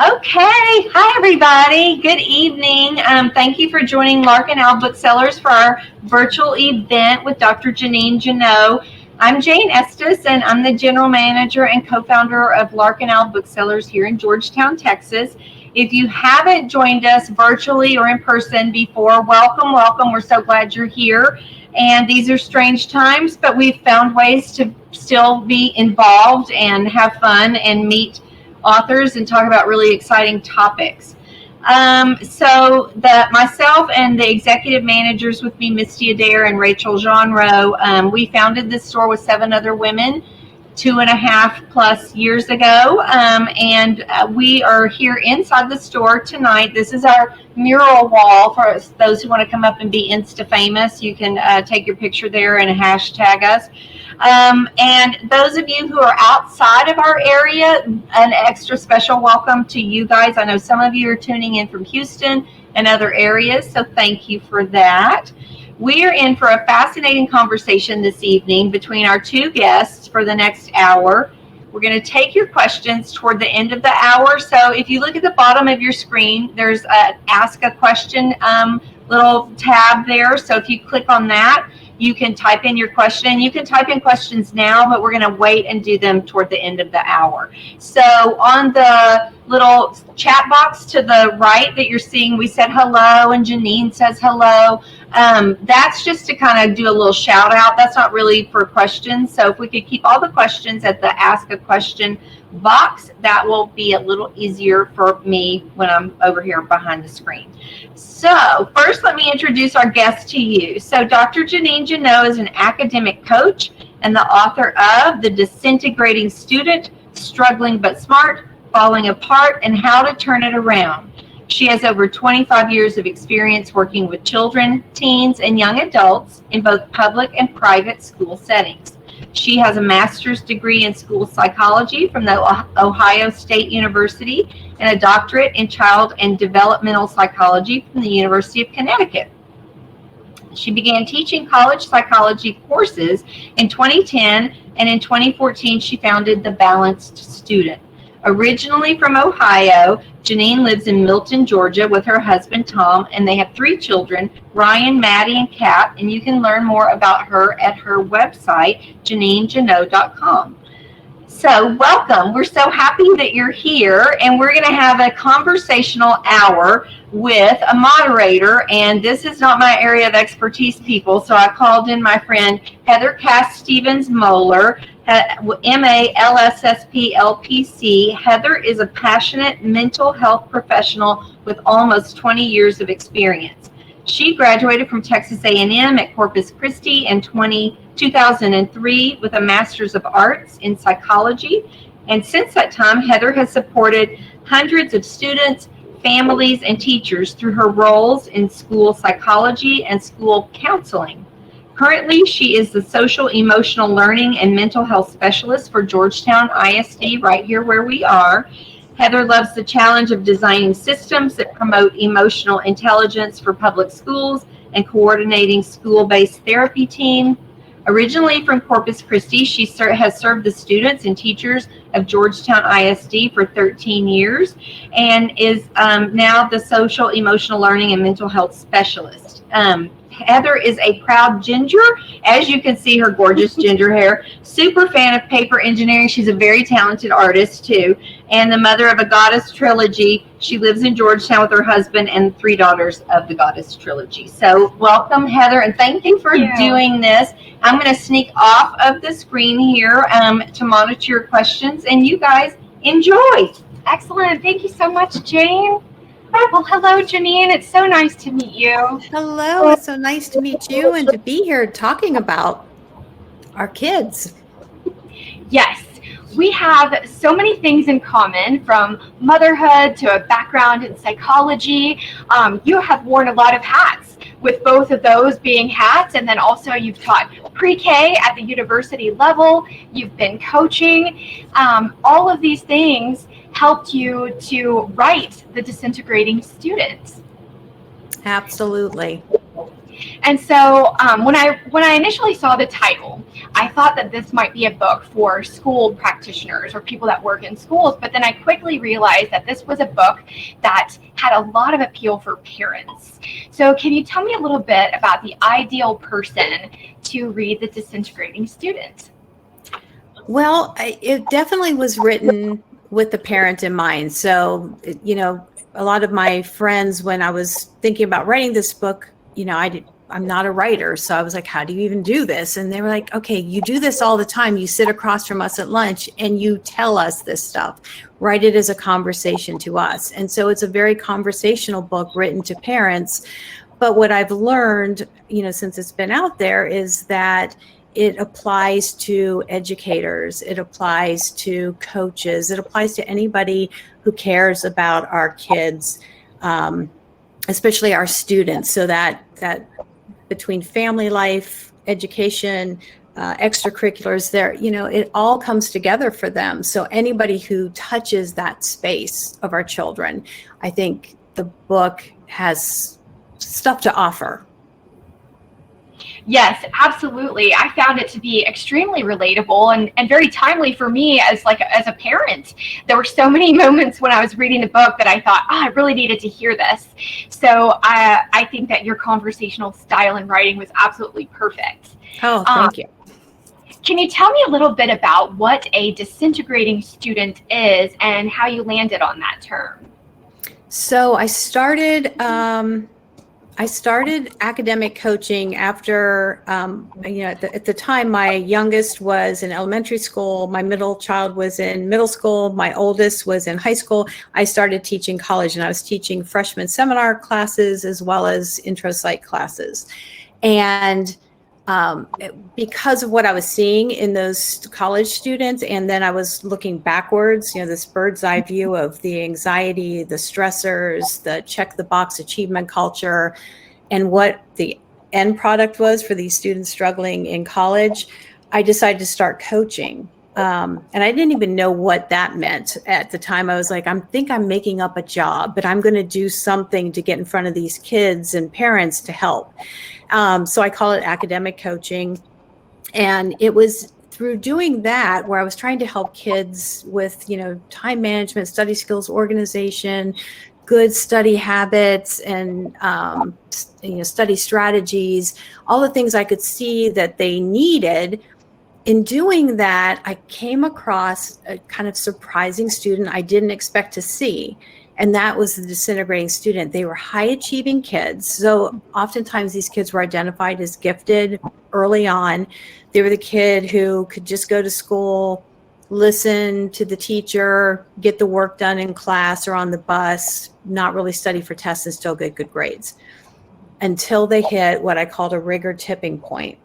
Okay. Hi, everybody. Good evening. Thank you for joining Lark and Owl Booksellers for our virtual event with Dr. Jeannine Jannot. I'm Jane Estes, and I'm the general manager and co-founder of Lark and Owl Booksellers here in Georgetown, Texas. If you haven't joined us virtually or in person before, welcome, welcome. We're so glad you're here. And these are strange times, but we've found ways to still be involved and have fun and meet authors and talk about really exciting topics. Myself and the executive managers with me, Misty Adair and Rachel Jeanot, we founded this store with 7 other women 2.5+ years ago, and we are here inside the store tonight. This is our mural wall for those who want to come up and be Insta famous. You can take your picture there and hashtag us. And those of you who are outside of our area, an extra special welcome to you guys. I know some of you are tuning in from Houston and other areas, so thank you for that. We are in for a fascinating conversation this evening between our 2 guests for the next hour. We're going to take your questions toward the end of the hour. So if you look at the bottom of your screen, there's a Ask a Question little tab there. So if you click on that, you can type in your question. You can type in questions now, but we're going to wait and do them toward the end of the hour. So on the little chat box to the right that you're seeing, we said hello, and Jeannine says hello. That's just to kind of do a little shout out. That's not really for questions. So if we could keep all the questions at the Ask a Question box, that will be a little easier for me when I'm over here behind the screen. So first, let me introduce our guest to you. So Dr. Jeannine Jannot is an academic coach and the author of The Disintegrating Student, Struggling But Smart, Falling Apart, and How to Turn It Around. She has over 25 years of experience working with children, teens, and young adults in both public and private school settings. She has a master's degree in school psychology from the Ohio State University and a doctorate in child and developmental psychology from the University of Connecticut. She began teaching college psychology courses in 2010, and in 2014 she founded The Balanced Student. Originally from Ohio, Jeannine lives in Milton, Georgia with her husband, Tom, and they have 3 children, Ryan, Maddie, and Kat, and you can learn more about her at her website, JeannineJannot.com. So welcome. We're so happy that you're here, and we're going to have a conversational hour with a moderator, and this is not my area of expertise, people, so I called in my friend Heather Cass Stevens-Moeller, MALSSP LPC. Heather is a passionate mental health professional with almost 20 years of experience. She graduated from Texas A&M at Corpus Christi in 2003 with a Master's of Arts in Psychology. And since that time, Heather has supported hundreds of students, families, and teachers through her roles in school psychology and school counseling. Currently, she is the social emotional learning and mental health specialist for Georgetown ISD, right here where we are. Heather loves the challenge of designing systems that promote emotional intelligence for public schools and coordinating school-based therapy team. Originally from Corpus Christi, she has served the students and teachers of Georgetown ISD for 13 years and is now the social emotional learning and mental health specialist. Heather is a proud ginger, as you can see her gorgeous ginger hair, super fan of paper engineering. She's a very talented artist too, and the mother of a Goddess trilogy. She lives in Georgetown with her husband and 3 daughters of the Goddess trilogy. So welcome, Heather, and thank you for doing this. I'm going to sneak off of the screen here to monitor your questions, and you guys enjoy. Excellent. Thank you so much, Jane. Well, hello, Jeannine. It's so nice to meet you. Hello. It's so nice to meet you and to be here talking about our kids. Yes, we have so many things in common, from motherhood to a background in psychology. You have worn a lot of hats, with both of those being hats, and then also you've taught pre-K at the university level. You've been coaching. All of these things helped you to write The Disintegrating Student. Absolutely. And so when I initially saw the title, I thought that this might be a book for school practitioners or people that work in schools. But then I quickly realized that this was a book that had a lot of appeal for parents. So can you tell me a little bit about the ideal person to read The Disintegrating Student? Well, it definitely was written with the parent in mind. So, a lot of my friends, when I was thinking about writing this book, I'm not a writer. So I was like, how do you even do this? And they were like, okay, you do this all the time. You sit across from us at lunch and you tell us this stuff. Write it as a conversation to us. And so it's a very conversational book written to parents. But what I've learned, since it's been out there, is that it applies to educators, it applies to coaches, it applies to anybody who cares about our kids, especially our students, so that between family life, education, extracurriculars, it all comes together for them. So anybody who touches that space of our children, I think the book has stuff to offer. Yes, absolutely. I found it to be extremely relatable and very timely for me as a parent. There were so many moments when I was reading the book that I thought, I really needed to hear this. So I think that your conversational style and writing was absolutely perfect. Oh, thank you. Can you tell me a little bit about what a disintegrating student is and how you landed on that term? So I started academic coaching after, at the time, my youngest was in elementary school, my middle child was in middle school, my oldest was in high school. I started teaching college, and I was teaching freshman seminar classes as well as intro psych classes. And because of what I was seeing in those college students, and then I was looking backwards, this bird's eye view of the anxiety, the stressors, the check the box achievement culture, and what the end product was for these students struggling in college, I decided to start coaching. And I didn't even know what that meant at the time. I was like, I think I'm making up a job, but I'm going to do something to get in front of these kids and parents to help. So I call it academic coaching. And it was through doing that where I was trying to help kids with, time management, study skills, organization, good study habits, and, study strategies, all the things I could see that they needed. In doing that, I came across a kind of surprising student I didn't expect to see. And that was the disintegrating student. They were high achieving kids. So oftentimes these kids were identified as gifted early on. They were the kid who could just go to school, listen to the teacher, get the work done in class or on the bus, not really study for tests and still get good grades, until they hit what I called a rigor tipping point.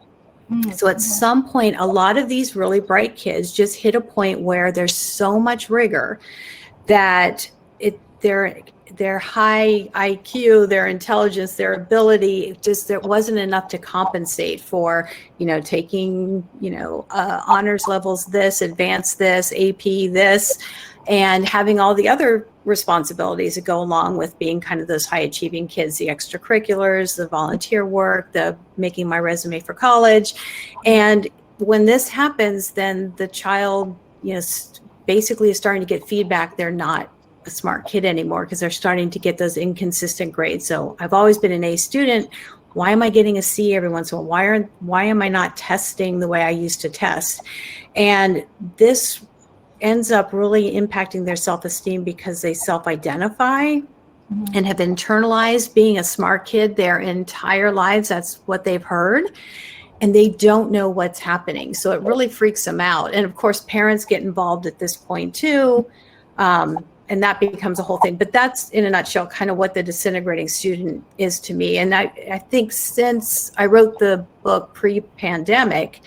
So at some point, a lot of these really bright kids just hit a point where there's so much rigor that their high IQ, their intelligence, their ability, there wasn't enough to compensate for, taking, honors levels this, advanced this, AP this, and having all the other responsibilities that go along with being kind of those high achieving kids, the extracurriculars, the volunteer work, the making my resume for college. And when this happens, then the child, basically is starting to get feedback they're not a smart kid anymore because they're starting to get those inconsistent grades. So I've always been an A student. Why am I getting a C every once in a while? Why am I not testing the way I used to test? And this ends up really impacting their self-esteem because they self-identify and have internalized being a smart kid their entire lives. That's what they've heard. And they don't know what's happening. So it really freaks them out. And of course, parents get involved at this point too. And that becomes a whole thing. But that's, in a nutshell, kind of what the disintegrating student is to me. And I think since I wrote the book pre-pandemic,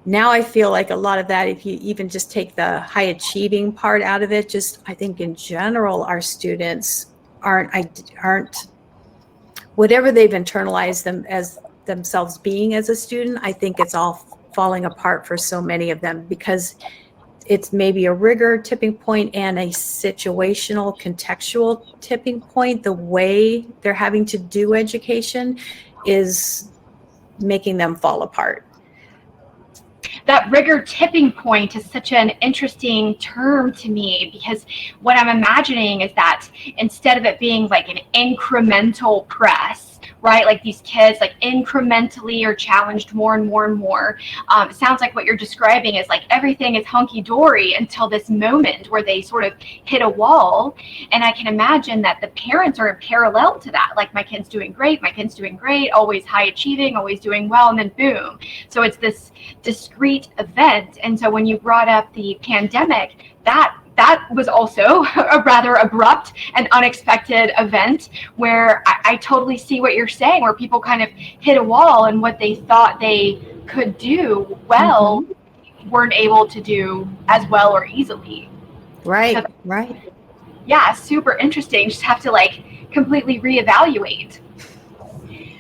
now I feel like a lot of that, if you even just take the high achieving part out of it, I think in general, our students aren't whatever they've internalized them as themselves being as a student. I think it's all falling apart for so many of them because it's maybe a rigor tipping point and a situational, contextual tipping point. The way they're having to do education is making them fall apart. That rigor tipping point is such an interesting term to me, because what I'm imagining is that instead of it being like an incremental press, right, like these kids like incrementally are challenged more and more and more, it sounds like what you're describing is like everything is hunky-dory until this moment where they sort of hit a wall. And I can imagine that the parents are in parallel to that, like my kid's doing great, always high achieving, always doing well, and then boom. So it's this discrete event. And so when you brought up the pandemic, that was also a rather abrupt and unexpected event where I totally see what you're saying, where people kind of hit a wall and what they thought they could do well weren't able to do as well or easily. Right, So, right. yeah, super interesting. Just have to like completely reevaluate.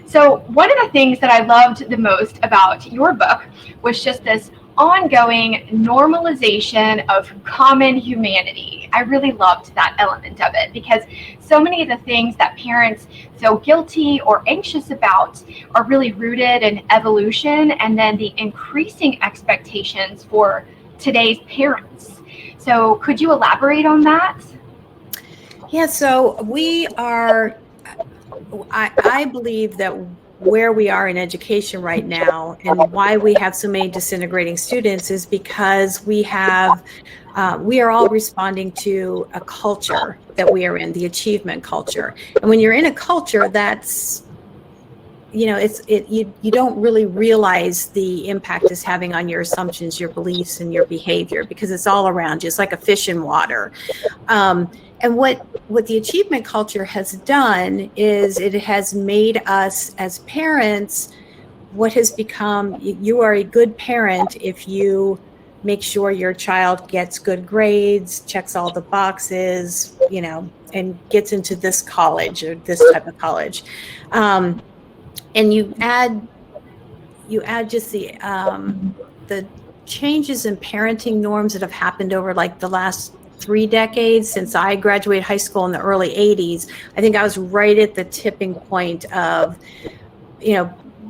So one of the things that I loved the most about your book was just this ongoing normalization of common humanity. I really loved that element of it, because so many of the things that parents feel guilty or anxious about are really rooted in evolution and then the increasing expectations for today's parents. So could you elaborate on that? Yeah, so we are, I believe that where we are in education right now and why we have so many disintegrating students is because we are all responding to a culture that we are in, the achievement culture. And when you're in a culture that's, you don't really realize the impact it's having on your assumptions, your beliefs, and your behavior, because it's all around you. It's like a fish in water. And what the achievement culture has done is it has made us as parents what has become, you are a good parent if you make sure your child gets good grades, checks all the boxes, and gets into this college or this type of college. And you add just the changes in parenting norms that have happened over like the last 3 decades since I graduated high school in the early 80s. I think I was right at the tipping point of,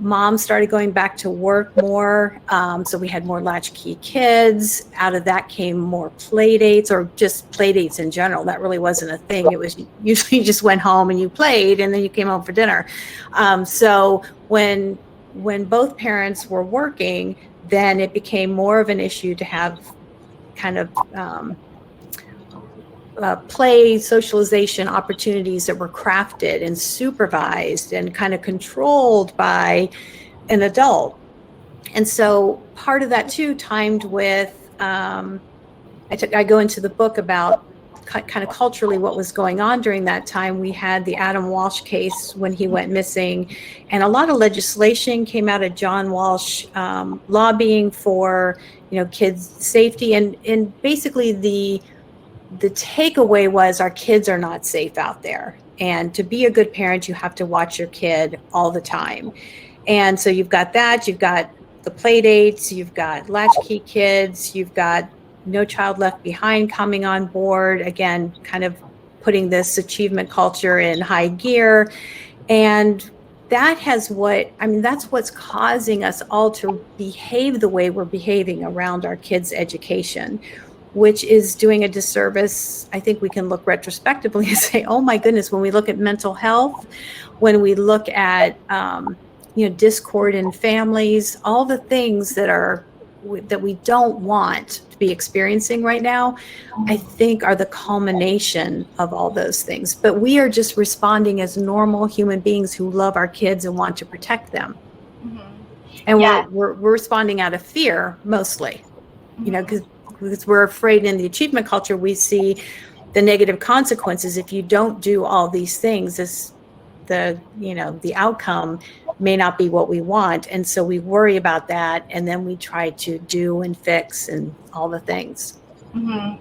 moms started going back to work more. So we had more latchkey kids. Out of that came more play dates, or just play dates in general. That really wasn't a thing. It was usually you just went home and you played and then you came home for dinner. So when both parents were working, then it became more of an issue to have kind of play socialization opportunities that were crafted and supervised and kind of controlled by an adult. And so part of that too timed with, I go into the book about kind of culturally what was going on during that time. We had the Adam Walsh case when he went missing, and a lot of legislation came out of John Walsh lobbying for, kids' safety, and basically the takeaway was our kids are not safe out there. And to be a good parent, you have to watch your kid all the time. And so you've got that, you've got the play dates, you've got latchkey kids, you've got No Child Left Behind coming on board, again, kind of putting this achievement culture in high gear. And that's what's causing us all to behave the way we're behaving around our kids' education, which is doing a disservice. I think we can look retrospectively and say, oh my goodness, when we look at mental health, when we look at discord in families, all the things that we don't want to be experiencing right now, I think are the culmination of all those things. But we are just responding as normal human beings who love our kids and want to protect them. And we're responding out of fear mostly, because we're afraid. In the achievement culture, we see the negative consequences. If you don't do all these things, the outcome may not be what we want. And so we worry about that. And then we try to do and fix and all the things.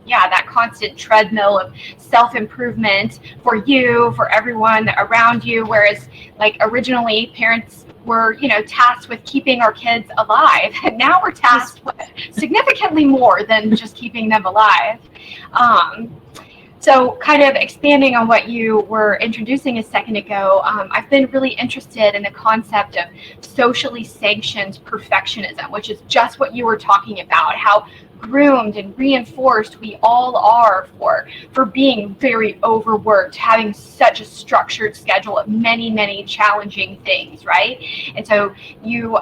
Yeah, that constant treadmill of self-improvement for you, for everyone around you. Whereas like originally parents were, tasked with keeping our kids alive. And now we're tasked with significantly more than just keeping them alive. So kind of expanding on what you were introducing a second ago, I've been really interested in the concept of socially sanctioned perfectionism, which is just what you were talking about, how groomed and reinforced we all are for being very overworked, having such a structured schedule of many challenging things, right? And so you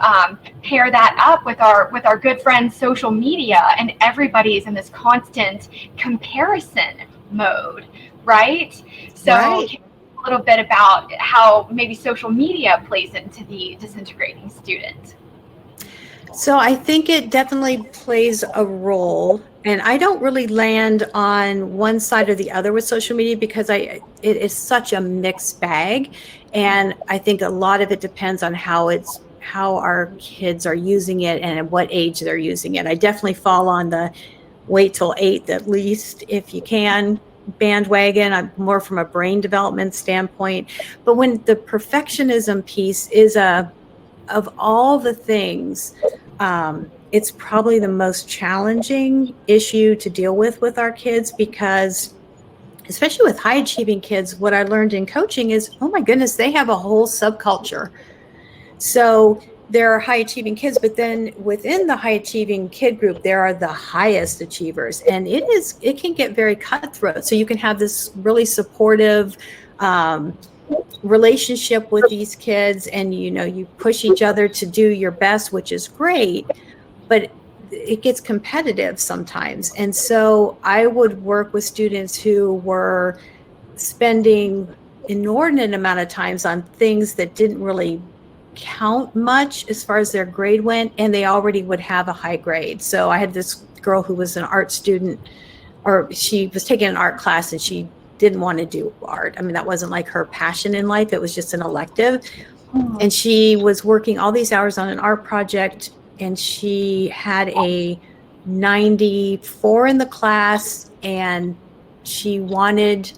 pair that up with our good friends social media, and everybody's in this constant comparison mode, right? So Right. can you talk a little bit about how maybe social media plays into the disintegrating student? So I think it definitely plays a role, and I don't really land on one side or the other with social media because it is such a mixed bag, and I think a lot of it depends on how our kids are using it and at what age they're using it. I definitely fall on the wait till 8 at least if you can bandwagon. I'm more from a brain development standpoint, but when the perfectionism piece is of all the things, it's probably the most challenging issue to deal with our kids because, especially with high achieving kids, what I learned in coaching is, oh my goodness, they have a whole subculture. So there are high achieving kids, but then within the high achieving kid group, there are the highest achievers, and it can get very cutthroat. So you can have this really supportive relationship with these kids, and you push each other to do your best, which is great, but it gets competitive sometimes. And so I would work with students who were spending inordinate amount of times on things that didn't really count much as far as their grade went, and they already would have a high grade. So I had this girl who was an art student, or she was taking an art class, and she didn't want to do art. I mean, that wasn't like her passion in life. It was just an elective. And she was working all these hours on an art project, and she had a 94 in the class, and she thought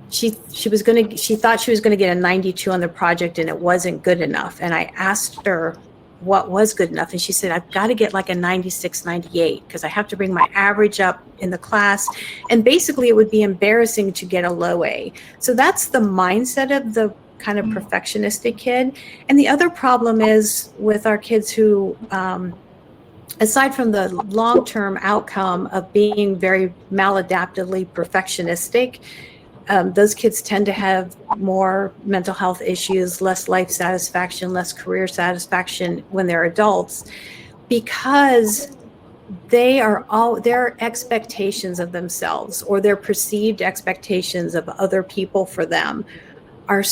she was going to get a 92 on the project, and it wasn't good enough. And I asked her what was good enough, and she said, I've got to get like a 96, 98 because I have to bring my average up in the class, and basically it would be embarrassing to get a low A. So that's the mindset of the kind of perfectionistic kid. And the other problem is with our kids who, aside from the long-term outcome of being very maladaptively perfectionistic, those kids tend to have more mental health issues, less life satisfaction, less career satisfaction when they're adults, because their expectations of themselves or their perceived expectations of other people for them are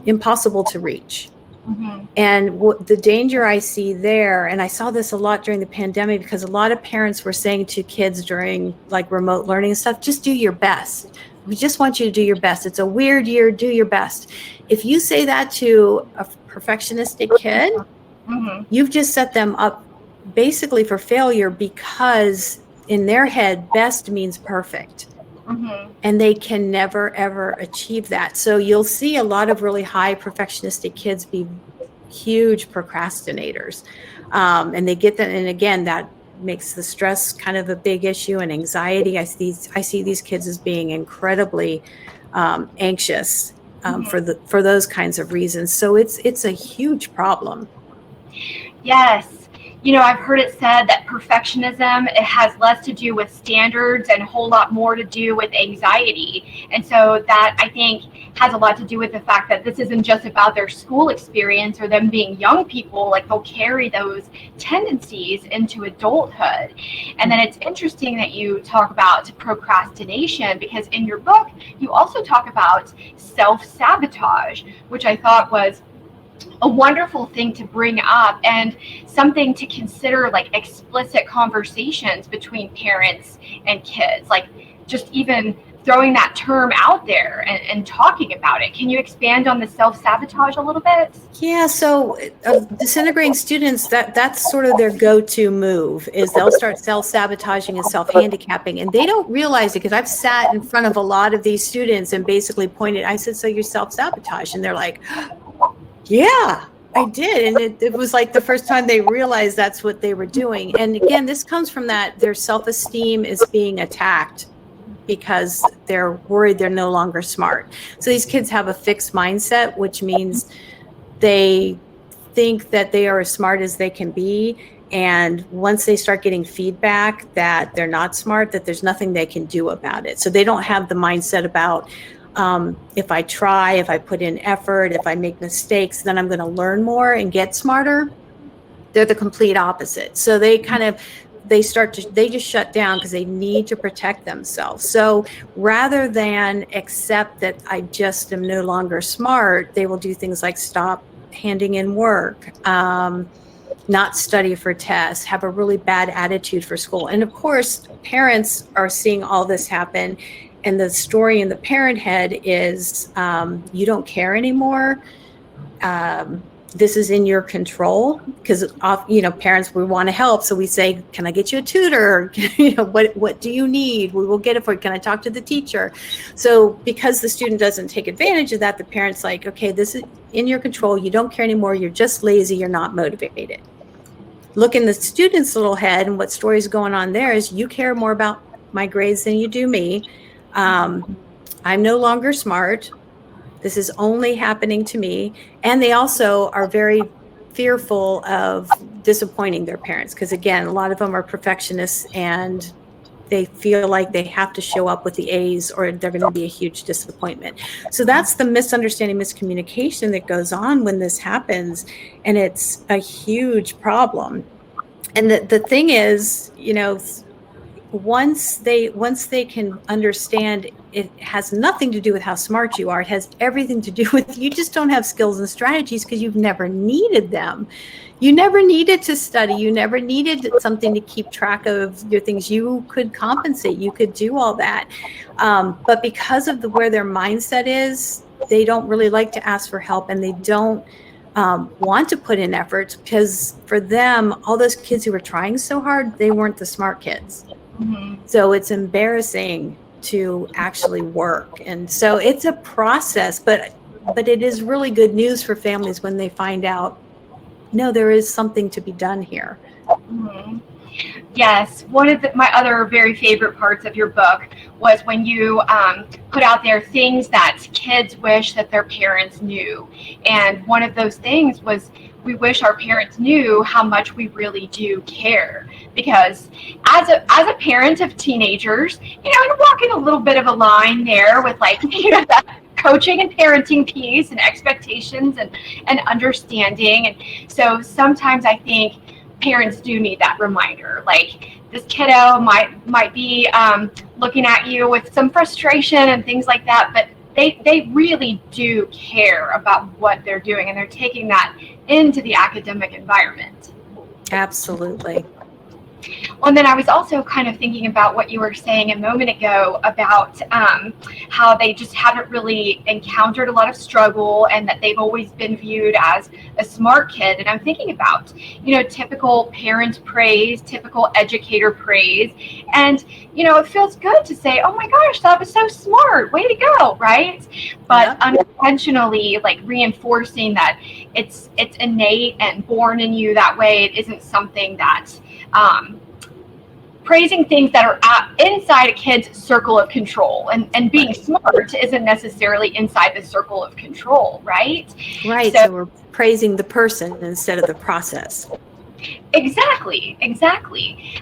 impossible to reach. Mm-hmm. And the danger I see there, and I saw this a lot during the pandemic, because a lot of parents were saying to kids during like remote learning and stuff, just do your best. We just want you to do your best. It's a weird year, do your best. If you say that to a perfectionistic kid, you've just set them up basically for failure, because in their head, best means perfect. And they can never, ever achieve that. So you'll see a lot of really high perfectionistic kids be huge procrastinators. And they get that. And again, that makes the stress kind of a big issue, and anxiety. I see these kids as being incredibly anxious for those kinds of reasons. So it's a huge problem. Yes. You know, I've heard it said that perfectionism, it has less to do with standards and a whole lot more to do with anxiety. And so that, I think, has a lot to do with the fact that this isn't just about their school experience or them being young people. Like, they'll carry those tendencies into adulthood. And then it's interesting that you talk about procrastination, because in your book, you also talk about self-sabotage, which I thought was a wonderful thing to bring up, and something to consider, like explicit conversations between parents and kids, like just even throwing that term out there and talking about it. Can you expand on the self-sabotage a little bit? Yeah, so disintegrating students, that's sort of their go-to move, is they'll start self-sabotaging and self-handicapping, and they don't realize it, because I've sat in front of a lot of these students and basically pointed, I said, so you're self-sabotage, and they're like, yeah, I did. And it was like the first time they realized that's what they were doing. And again, this comes from that their self-esteem is being attacked because they're worried they're no longer smart. So these kids have a fixed mindset, which means they think that they are as smart as they can be. And once they start getting feedback that they're not smart, that there's nothing they can do about it. So they don't have the mindset about, if I try, if I put in effort, if I make mistakes, then I'm going to learn more and get smarter. They're the complete opposite. So they just shut down because they need to protect themselves. So rather than accept that I just am no longer smart, they will do things like stop handing in work, not study for tests, have a really bad attitude for school. And of course, parents are seeing all this happen. And the story in the parent head is, you don't care anymore. This is in your control, because parents, we want to help. So we say, can I get you a tutor? What do you need? We will get it for you. Can I talk to the teacher? So because the student doesn't take advantage of that, the parent's like, okay, this is in your control. You don't care anymore. You're just lazy. You're not motivated. Look in the student's little head, and what story's going on there is, you care more about my grades than you do me. I'm no longer smart. This is only happening to me. And they also are very fearful of disappointing their parents, because again, a lot of them are perfectionists and they feel like they have to show up with the A's or they're going to be a huge disappointment. So that's the misunderstanding, miscommunication that goes on when this happens. And it's a huge problem. And the thing is, once they can understand, it has nothing to do with how smart you are. It has everything to do with, you just don't have skills and strategies because you've never needed them. You never needed to study. You never needed something to keep track of your things. You could compensate. You could do all that. But because of where their mindset is, they don't really like to ask for help, and they don't want to put in effort, because for them, all those kids who were trying so hard, they weren't the smart kids. Mm-hmm. So it's embarrassing to actually work. And so it's a process, but it is really good news for families when they find out, no, there is something to be done here. Mm-hmm. Yes, one of my other very favorite parts of your book was when you put out there things that kids wish that their parents knew. And one of those things was, we wish our parents knew how much we really do care. Because as a parent of teenagers, you're walking a little bit of a line there with that coaching and parenting piece and expectations and understanding. And so sometimes I think parents do need that reminder. Like, this kiddo might be looking at you with some frustration and things like that, but they really do care about what they're doing, and they're taking that into the academic environment. Absolutely. Well, and then I was also kind of thinking about what you were saying a moment ago about how they just haven't really encountered a lot of struggle, and that they've always been viewed as a smart kid. And I'm thinking about, typical parent praise, typical educator praise. And, it feels good to say, oh my gosh, that was so smart. Way to go, right? But unintentionally, reinforcing that it's innate and born in you that way. It isn't something that praising things that are inside a kid's circle of control, and being smart isn't necessarily inside the circle of control, right? Right. So we're praising the person instead of the process. Exactly.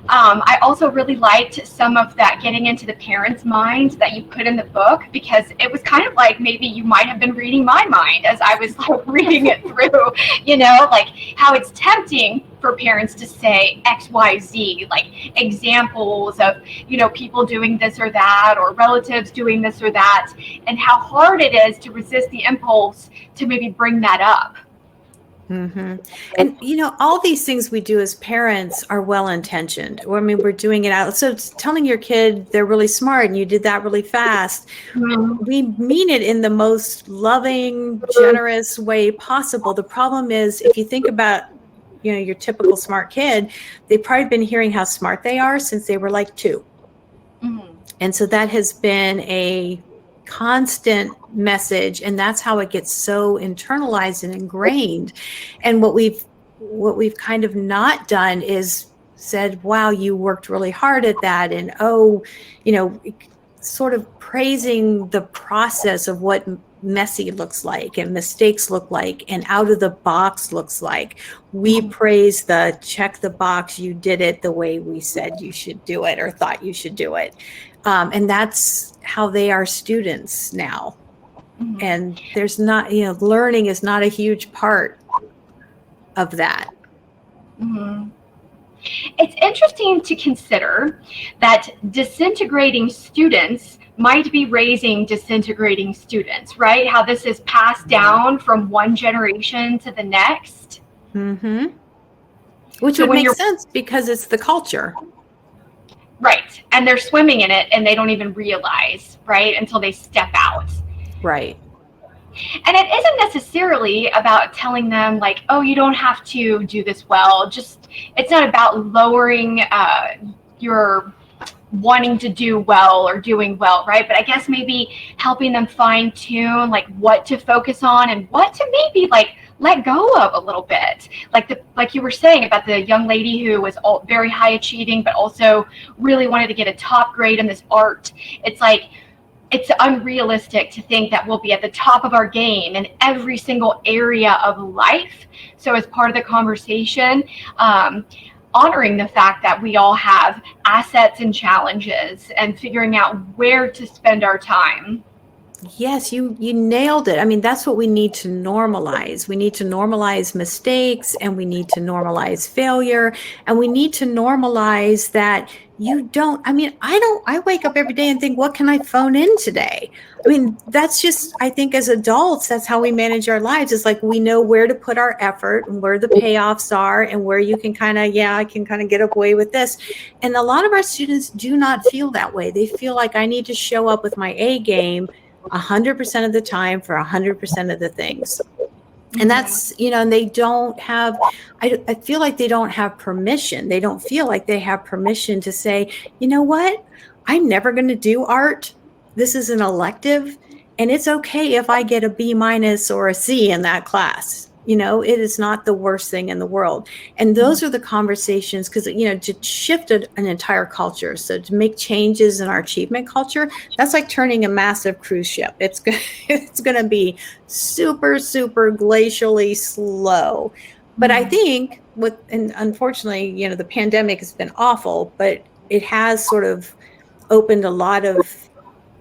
I also really liked some of that getting into the parents' mind that you put in the book, because it was kind of like maybe you might have been reading my mind as I was reading it through, how it's tempting for parents to say X, Y, Z, examples of, people doing this or that, or relatives doing this or that, and how hard it is to resist the impulse to maybe bring that up. Mm-hmm. And, all these things we do as parents are well-intentioned. We're doing it out. So telling your kid they're really smart and you did that really fast, we mean it in the most loving, generous way possible. The problem is, if you think about, your typical smart kid, they've probably been hearing how smart they are since they were 2. Mm-hmm. And so that has been a constant message, and that's how it gets so internalized and ingrained. And what we've kind of not done is said, wow, you worked really hard at that, and sort of praising the process of what messy looks like and mistakes look like and out of the box looks like. We praise the check the box, you did it the way we said you should do it or thought you should do it. And that's how they are students now. And there's not, learning is not a huge part of that. It's interesting to consider that disintegrating students might be raising disintegrating students, right? How this is passed down from one generation to the next. Which would make sense because it's the culture. Right. And they're swimming in it and they don't even realize, right, until they step out. Right. And it isn't necessarily about telling them like, oh, you don't have to do this well. Just, it's not about lowering your wanting to do well or doing well, right? But I guess maybe helping them fine tune like what to focus on and what to maybe like let go of a little bit. Like you were saying about the young lady who was very high achieving, but also really wanted to get a top grade in this art. It's like, it's unrealistic to think that we'll be at the top of our game in every single area of life. So as part of the conversation, honoring the fact that we all have assets and challenges and figuring out where to spend our time. Yes, you nailed it. I mean, that's what we need to normalize. We need to normalize mistakes and we need to normalize failure. And we need to normalize that I wake up every day and think, what can I phone in today? I mean, that's just, I think as adults, that's how we manage our lives. It's like we know where to put our effort and where the payoffs are and where you can I can kind of get away with this. And a lot of our students do not feel that way. They feel like I need to show up with my A game 100% of the time for 100% of the things. And that's, and they don't have, I feel like they don't have permission. They don't feel like they have permission to say, you know what, I'm never going to do art. This is an elective and it's okay if I get a B- or a C in that class. It is not the worst thing in the world. And those are the conversations because, to shift an entire culture. So to make changes in our achievement culture, that's like turning a massive cruise ship. It's going to be super, super glacially slow. But I think and unfortunately, the pandemic has been awful, but it has sort of opened a lot of,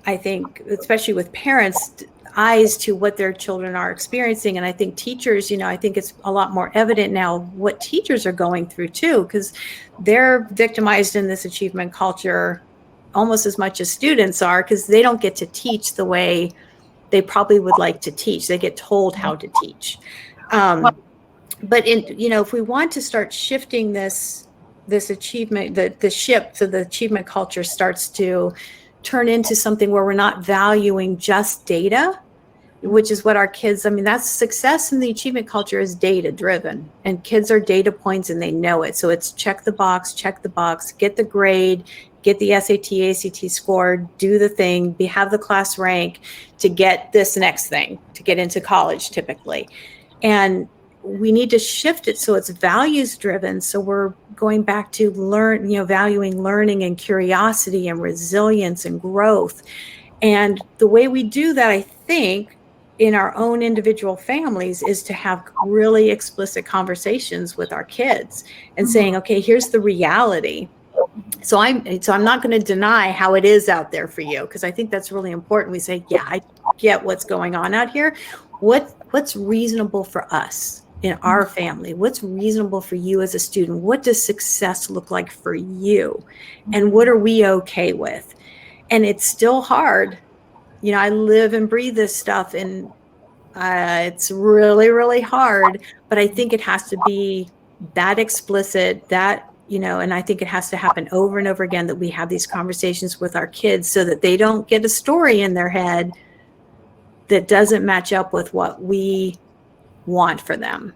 I think, especially with parents, eyes to what their children are experiencing. And I think teachers, I think it's a lot more evident now what teachers are going through too, because they're victimized in this achievement culture almost as much as students are, because they don't get to teach the way they probably would like to teach. They get told how to teach. But if we want to start shifting this achievement, the ship, so the achievement culture starts to turn into something where we're not valuing just data, which is what our kids, that's success in the achievement culture is data driven, and kids are data points and they know it. So it's check the box, get the grade, get the SAT, ACT score, do the thing, have the class rank to get this next thing, to get into college typically. And we need to shift it so it's values driven. So we're going back to valuing learning and curiosity and resilience and growth. And the way we do that, I think, in our own individual families is to have really explicit conversations with our kids and saying, okay, here's the reality. So I'm not going to deny how it is out there for you, because I think that's really important. We say, yeah, I get what's going on out here. What's reasonable for us in our family? What's reasonable for you as a student? What does success look like for you? And what are we okay with? And it's still hard. I live and breathe this stuff, and it's really, really hard. But I think it has to be that explicit, that, and I think it has to happen over and over again, that we have these conversations with our kids so that they don't get a story in their head that doesn't match up with what we want for them.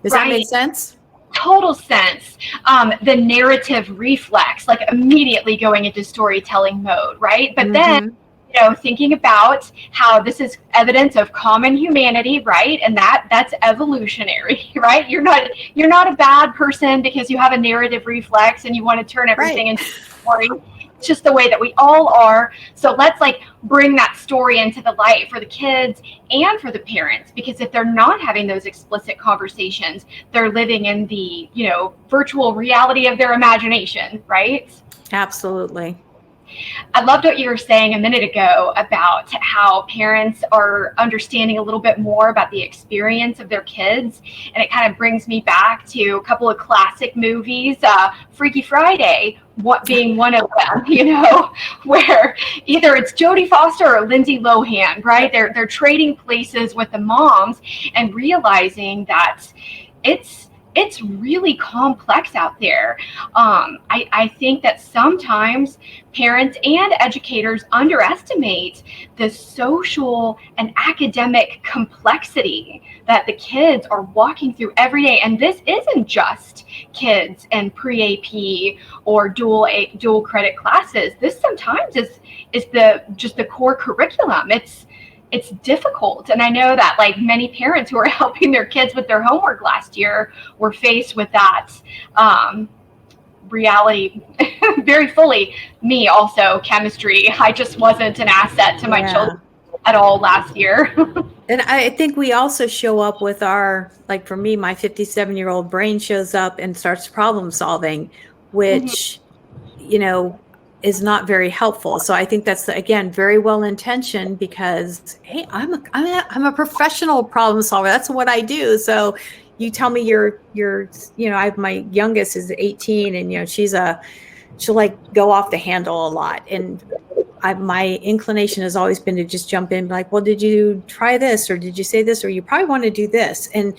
Does that make sense? Total sense. The narrative reflex, like immediately going into storytelling mode, right? But then thinking about how this is evidence of common humanity, right? And that's evolutionary, right? You're not a bad person because you have a narrative reflex and you want to turn everything into a story. It's just the way that we all are. So let's bring that story into the light for the kids and for the parents, because if they're not having those explicit conversations, they're living in the, virtual reality of their imagination, right? Absolutely. I loved what you were saying a minute ago about how parents are understanding a little bit more about the experience of their kids. And it kind of brings me back to a couple of classic movies, Freaky Friday, what being one of them, where either it's Jodie Foster or Lindsay Lohan, right? They're trading places with the moms and realizing that it's really complex out there. I think that sometimes parents and educators underestimate the social and academic complexity that the kids are walking through every day. And this isn't just kids and pre-AP or dual credit classes. This sometimes is just the core curriculum. It's difficult. And I know that many parents who are helping their kids with their homework last year were faced with that reality very fully. Me also, chemistry. I just wasn't an asset to my children at all last year. And I think we also show up with our, for me, my 57-year-old brain shows up and starts problem solving, which, is not very helpful. So I think that's, again, very well intentioned because, hey, I'm a professional problem solver. That's what I do. So you tell me my youngest is 18 and, she'll go off the handle a lot. And my inclination has always been to just jump in well, did you try this? Or did you say this? Or you probably want to do this. And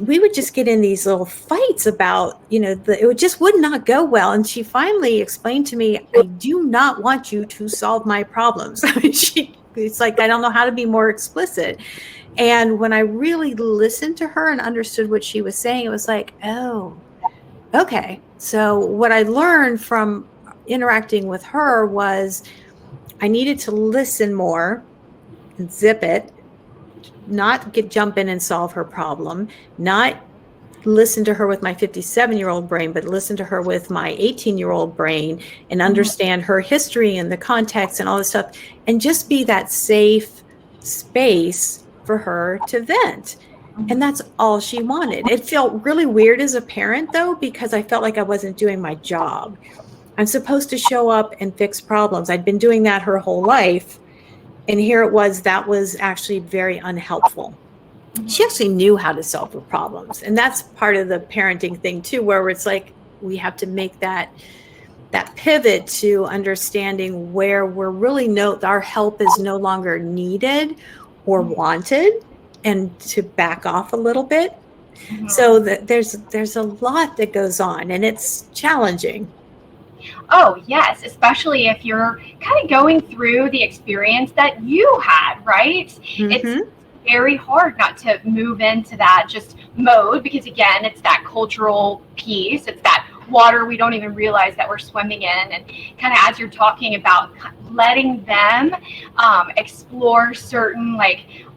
we would just get in these little fights about, it just would not go well. And she finally explained to me, I do not want you to solve my problems. It's I don't know how to be more explicit. And when I really listened to her and understood what she was saying, it was oh, okay. So what I learned from interacting with her was I needed to listen more and zip it, not jump in and solve her problem, not listen to her with my 57-year-old brain, but listen to her with my 18-year-old brain and understand her history and the context and all this stuff, and just be that safe space for her to vent. And that's all she wanted. It felt really weird as a parent, though, because I felt like I wasn't doing my job. I'm supposed to show up and fix problems. I'd been doing that her whole life. And here it was, that was actually very unhelpful. She actually knew how to solve the problems. And that's part of the parenting thing too, where it's we have to make that pivot to understanding where we're really our help is no longer needed or wanted, and to back off a little bit. So there's a lot that goes on, and it's challenging. Oh, yes, especially if you're kind of going through the experience that you had, right? Mm-hmm. It's very hard not to move into that just mode because, again, it's that cultural piece. It's that water we don't even realize that we're swimming in. And kind of as you're talking about letting them explore certain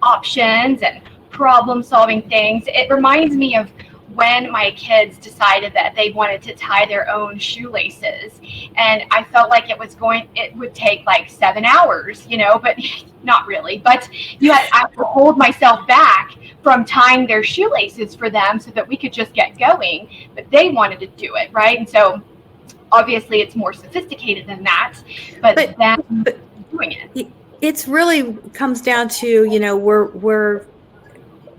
options and problem solving things, it reminds me of when my kids decided that they wanted to tie their own shoelaces. And I felt like it would take 7 hours, but not really. But I have to hold myself back from tying their shoelaces for them so that we could just get going. But they wanted to do it, right? And so obviously it's more sophisticated than that, but then doing it. It's really comes down to,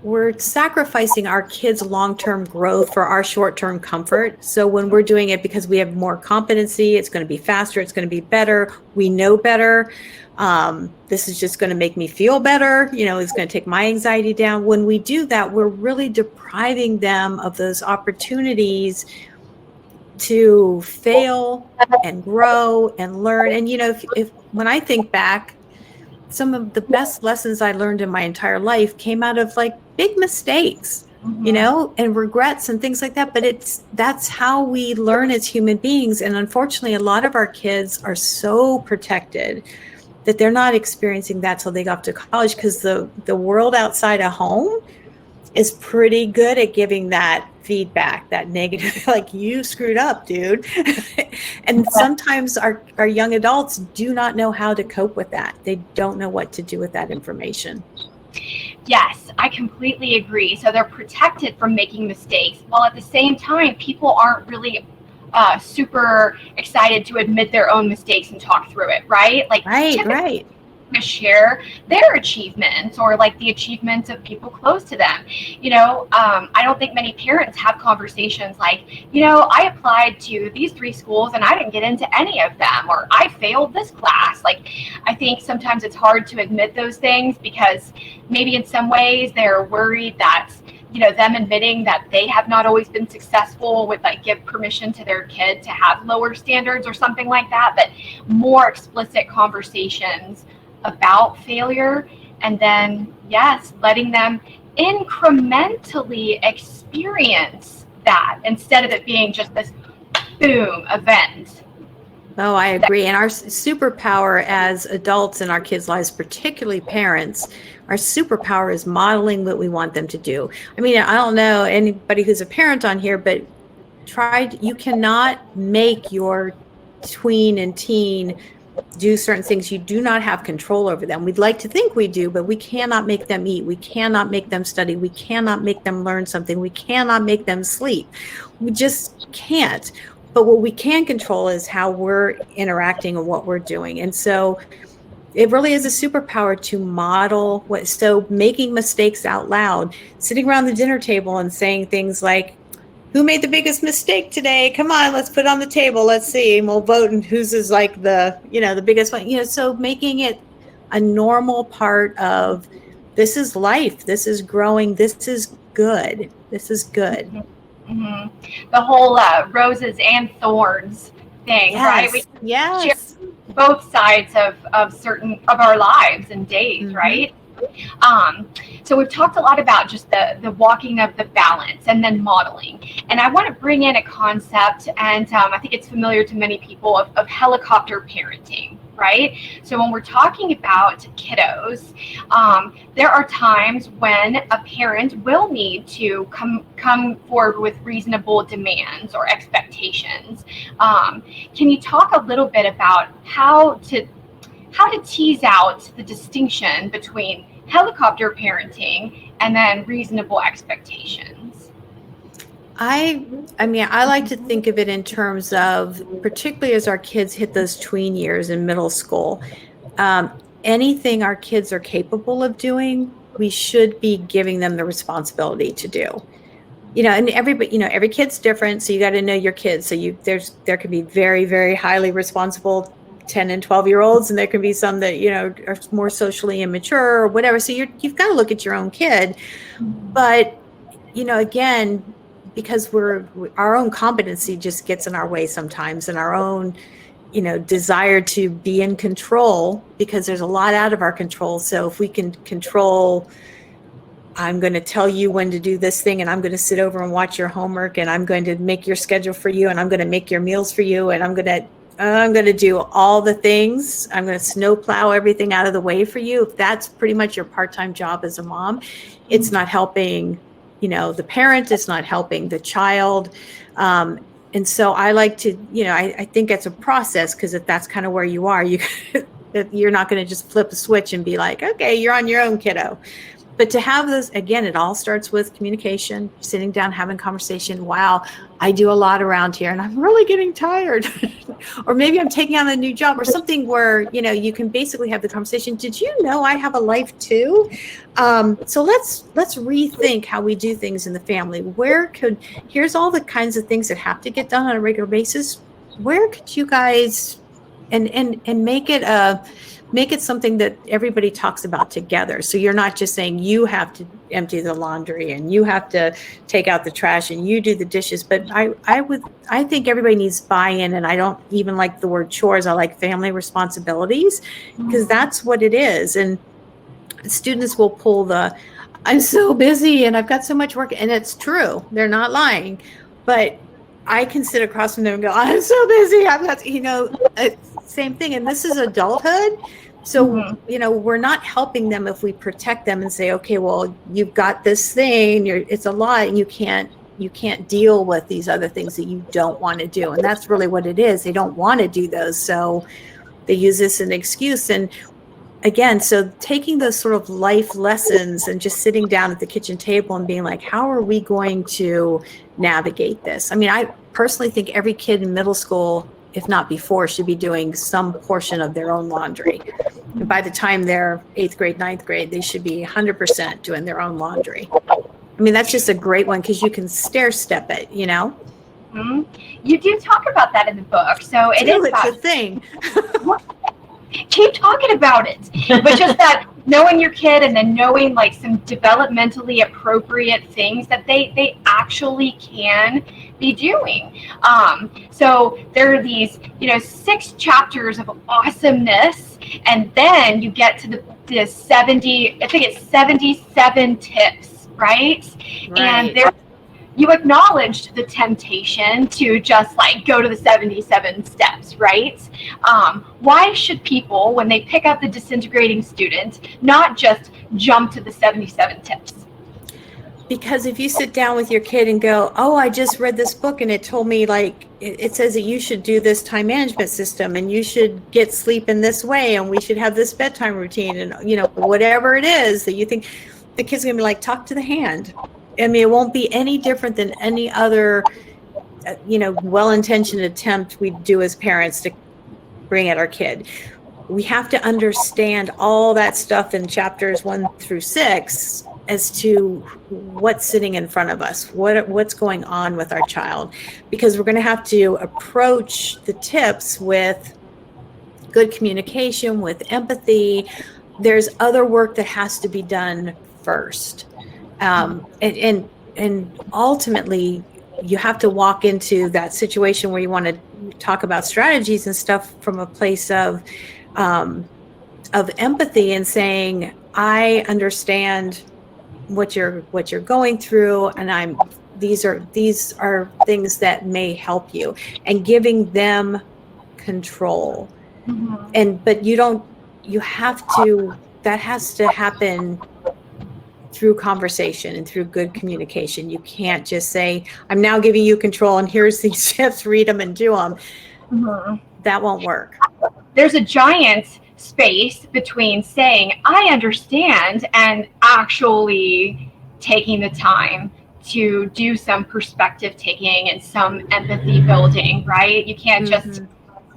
we're sacrificing our kids' long-term growth for our short-term comfort. So when we're doing it because we have more competency, it's going to be faster, it's going to be better, we know better, this is just going to make me feel better, it's going to take my anxiety down. When we do that, we're really depriving them of those opportunities to fail and grow and learn. And, if when I think back, some of the best lessons I learned in my entire life came out of big mistakes, and regrets and things like that. But that's how we learn as human beings. And unfortunately, a lot of our kids are so protected that they're not experiencing that till they go off to college, because the world outside of home is pretty good at giving that feedback, that negative, like, you screwed up, dude. And sometimes our young adults do not know how to cope with that. They don't know what to do with that information. Yes, I completely agree. So they're protected from making mistakes, while at the same time, people aren't really super excited to admit their own mistakes and talk through it, right? Like, Right. To share their achievements or like the achievements of people close to them. I don't think many parents have conversations like, I applied to these 3 schools and I didn't get into any of them, or I failed this class. Like, I think sometimes it's hard to admit those things because maybe in some ways they're worried that them admitting that they have not always been successful would like give permission to their kid to have lower standards or something like that. But more explicit conversations about failure, and then, yes, letting them incrementally experience that instead of it being just this boom event. Oh, I agree. And our superpower as adults in our kids' lives, particularly parents, our superpower is modeling what we want them to do. I mean, I don't know anybody who's a parent on here, but you cannot make your tween and teen do certain things. You do not have control over them. We'd like to think we do, but we cannot make them eat. We cannot make them study. We cannot make them learn something. We cannot make them sleep. We just can't. But what we can control is how we're interacting and what we're doing. And so it really is a superpower to model so making mistakes out loud, sitting around the dinner table and saying things like, who made the biggest mistake today? Come on, let's put it on the table. Let's see. And we'll vote and whose is like the biggest one. So making it a normal part of, this is life. This is growing. This is good. This is good. Mm-hmm. The whole roses and thorns thing, right? Yes. Share both sides of certain of our lives and days, mm-hmm. right? So we've talked a lot about just the walking of the balance and then modeling. And I want to bring in a concept, and I think it's familiar to many people, of helicopter parenting, right? So when we're talking about kiddos, there are times when a parent will need to come forward with reasonable demands or expectations. Can you talk a little bit about how to tease out the distinction between helicopter parenting and then reasonable expectations? I mean, I like to think of it in terms of, particularly as our kids hit those tween years in middle school, anything our kids are capable of doing, we should be giving them the responsibility to do. And every kid's different, so you got to know your kids. So there can be very, very highly responsible 10 and 12-year-olds, and there can be some that are more socially immature or whatever. So you've got to look at your own kid. But again, because our own competency just gets in our way sometimes, and our own desire to be in control, because there's a lot out of our control. So if we can control, I'm going to tell you when to do this thing, and I'm going to sit over and watch your homework, and I'm going to make your schedule for you, and I'm going to make your meals for you, and I'm going to do all the things. I'm going to snowplow everything out of the way for you. If that's pretty much your part-time job as a mom, it's not helping, the parent, it's not helping the child. And so I like to, I think it's a process, because if that's kind of where you are, you're not going to just flip a switch and be like, okay, you're on your own, kiddo. But to have this, again, it all starts with communication, sitting down, having conversation. Wow, I do a lot around here and I'm really getting tired. Or maybe I'm taking on a new job or something where, you can basically have the conversation. Did you know I have a life too? So let's rethink how we do things in the family. Here's all the kinds of things that have to get done on a regular basis. Where could you guys, and make it something that everybody talks about together. So you're not just saying you have to empty the laundry and you have to take out the trash and you do the dishes. But I think everybody needs buy-in, and I don't even like the word chores. I like family responsibilities, because that's what it is. And students will pull I'm so busy and I've got so much work, and it's true. They're not lying. But I can sit across from them and go, I'm so busy. I'm not, same thing. And this is adulthood. So, we're not helping them if we protect them and say, okay, well, you've got this thing, it's a lot, and you can't deal with these other things that you don't want to do. And that's really what it is. They don't want to do those. So they use this as an excuse. And again, so taking those sort of life lessons and just sitting down at the kitchen table and being like, how are we going to navigate this? I mean, I personally think every kid in middle school, if not before, should be doing some portion of their own laundry. And by the time they're 8th grade, 9th grade, they should be 100% doing their own laundry. I mean, that's just a great one because you can stair step it, Mm-hmm. You do talk about that in the book. So it's a thing. Keep talking about it. But just that knowing your kid and then knowing like some developmentally appropriate things that they actually can be doing. So there are these, 6 chapters of awesomeness, and then you get to the 70, I think it's 77 tips, right? And you acknowledged the temptation to just like go to the 77 steps, right? Why should people, when they pick up the Disintegrating Student, not just jump to the 77 tips? Because if you sit down with your kid and go, oh, I just read this book and it told me like, it says that you should do this time management system and you should get sleep in this way and we should have this bedtime routine and, whatever it is that you think, the kid's gonna be like, talk to the hand. I mean, it won't be any different than any other, well-intentioned attempt we do as parents to bring at our kid. We have to understand all that stuff in chapters 1 through 6 as to what's sitting in front of us, what's going on with our child, because we're going to have to approach the tips with good communication, with empathy. There's other work that has to be done first. And ultimately, you have to walk into that situation where you want to talk about strategies and stuff from a place of empathy and saying, I understand what you're going through, and these are things that may help you, and giving them control. But that has to happen through conversation and through good communication. You can't just say, I'm now giving you control and here's these tips, read them and do them. That won't work. There's a giant space between saying, I understand, and actually taking the time to do some perspective taking and some empathy building, right? You can't just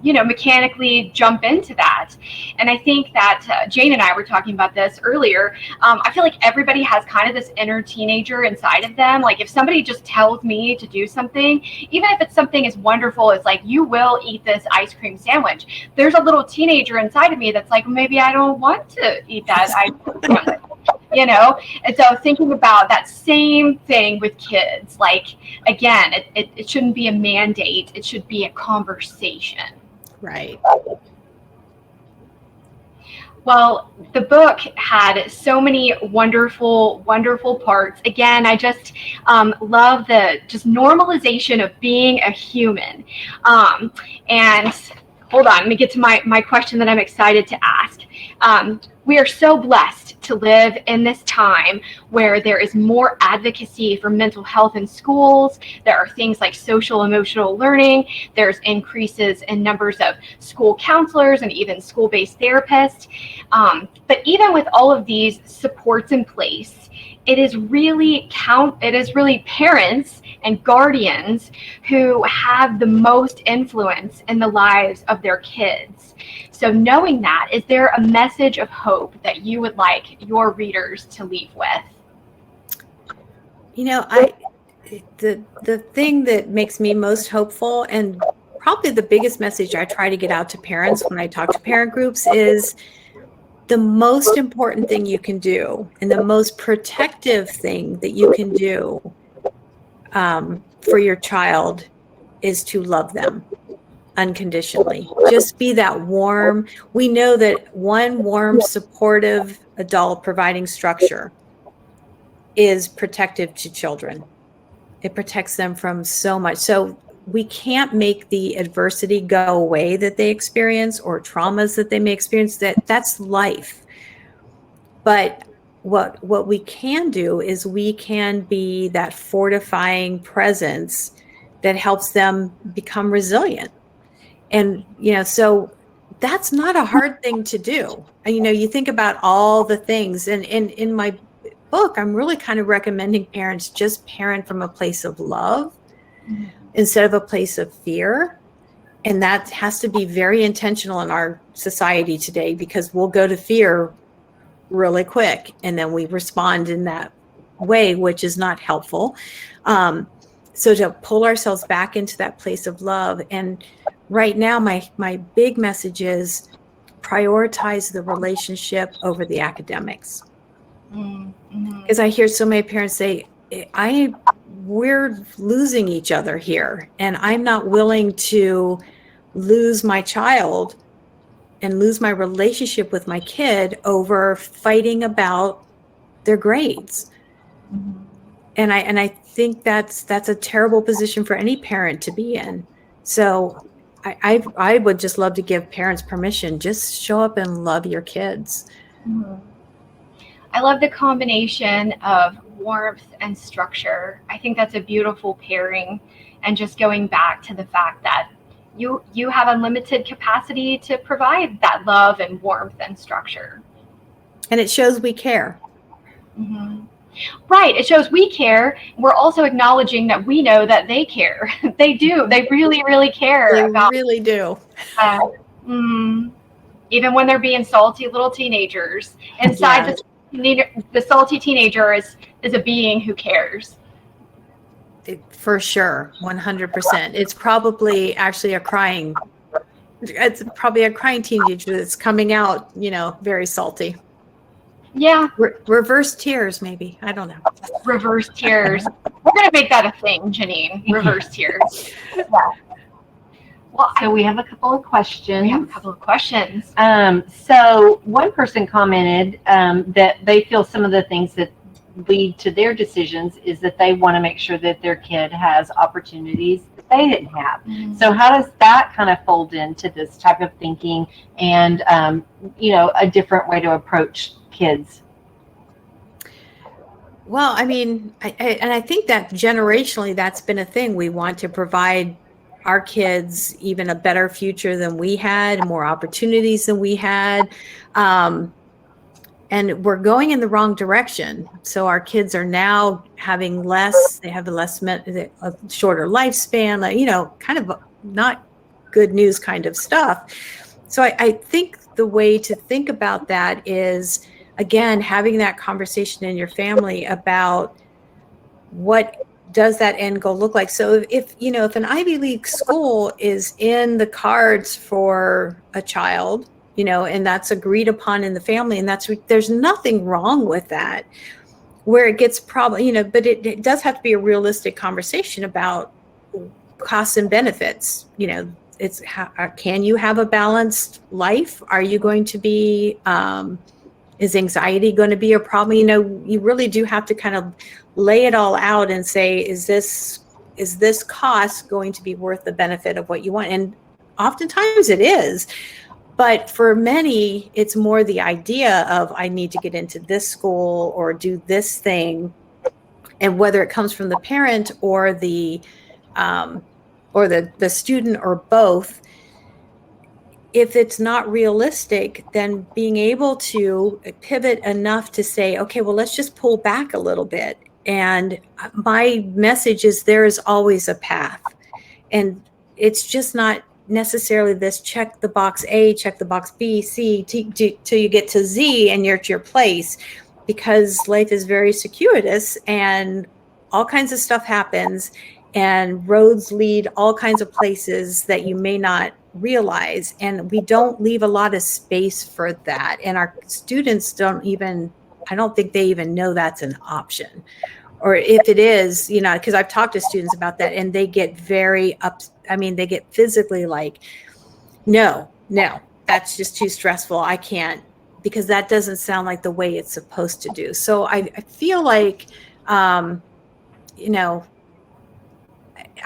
mechanically jump into that. And I think that Jane and I were talking about this earlier. I feel like everybody has kind of this inner teenager inside of them. Like if somebody just tells me to do something, even if it's something as wonderful as like, you will eat this ice cream sandwich, there's a little teenager inside of me that's like, maybe I don't want to eat that ice cream sandwich. And so thinking about that same thing with kids, like, again, it shouldn't be a mandate. It should be a conversation. Right. Well, the book had so many wonderful, wonderful parts. Again, I just love the just normalization of being a human. And hold on, let me get to my question that I'm excited to ask. We are so blessed to live in this time where there is more advocacy for mental health in schools. There are things like social emotional learning. There's increases in numbers of school counselors and even school-based therapists. But even with all of these supports in place, it is really parents and guardians who have the most influence in the lives of their kids. So knowing that, is there a message of hope that you would like your readers to leave with? The thing that makes me most hopeful, and probably the biggest message I try to get out to parents when I talk to parent groups, is the most important thing you can do and the most protective thing that you can do for your child is to love them unconditionally. Just be that warm. We know that one warm, supportive adult providing structure is protective to children. It protects them from so much. So we can't make the adversity go away that they experience or traumas that they may experience. That's life. But what we can do is we can be that fortifying presence that helps them become resilient. And, so that's not a hard thing to do. And, you think about all the things, and in my book, I'm really kind of recommending parents just parent from a place of love instead of a place of fear. And that has to be very intentional in our society today, because we'll go to fear really quick and then we respond in that way, which is not helpful. So to pull ourselves back into that place of love. And right now, my big message is prioritize the relationship over the academics. Because I hear so many parents say, we're losing each other here, and I'm not willing to lose my child and lose my relationship with my kid over fighting about their grades. And I think that's a terrible position for any parent to be in. So I would just love to give parents permission. Just show up and love your kids. I love the combination of warmth and structure. I think that's a beautiful pairing. And just going back to the fact that you have unlimited capacity to provide that love and warmth and structure. And it shows we care. Right. It shows we care. We're also acknowledging that we know that they care. They do. They really, really care. They really do. Even when they're being salty little teenagers. Inside the salty teenager is a being who cares. For sure. 100%. It's probably actually it's probably a crying teenager that's coming out, very salty. Yeah. Reverse tears, maybe. I don't know. Reverse tears. We're going to make that a thing, Jeannine. Reverse tears. Yeah. Well, so we have a couple of questions. So one person commented that they feel some of the things that lead to their decisions is that they want to make sure that their kid has opportunities that they didn't have. So how does that kind of fold into this type of thinking and, a different way to approach kids? Well, I mean, I think that generationally that's been a thing. We want to provide our kids even a better future than we had, more opportunities than we had. And we're going in the wrong direction. So our kids are now having they have a shorter lifespan, kind of not good news kind of stuff. So I think the way to think about that is, again, having that conversation in your family about what does that end goal look like. So if an Ivy League school is in the cards for a child, and that's agreed upon in the family, and there's nothing wrong with that. Where it gets but it does have to be a realistic conversation about costs and benefits. It's can you have a balanced life? Are you going to be, is anxiety going to be a problem? You really do have to kind of lay it all out and say, is this cost going to be worth the benefit of what you want? And oftentimes it is. But for many, it's more the idea of, I need to get into this school or do this thing. And whether it comes from the parent or the student or both, if it's not realistic, then being able to pivot enough to say, okay, well, let's just pull back a little bit. And my message is there is always a path. And it's just not necessarily this check the box A, check the box B, C, till you get to Z and you're at your place, because life is very circuitous and all kinds of stuff happens and roads lead all kinds of places that you may not realize. And we don't leave a lot of space for that. And our students I don't think they even know that's an option. Or if it is, because I've talked to students about that and they get very they get physically like, no, that's just too stressful. I can't, because that doesn't sound like the way it's supposed to do. So I feel like,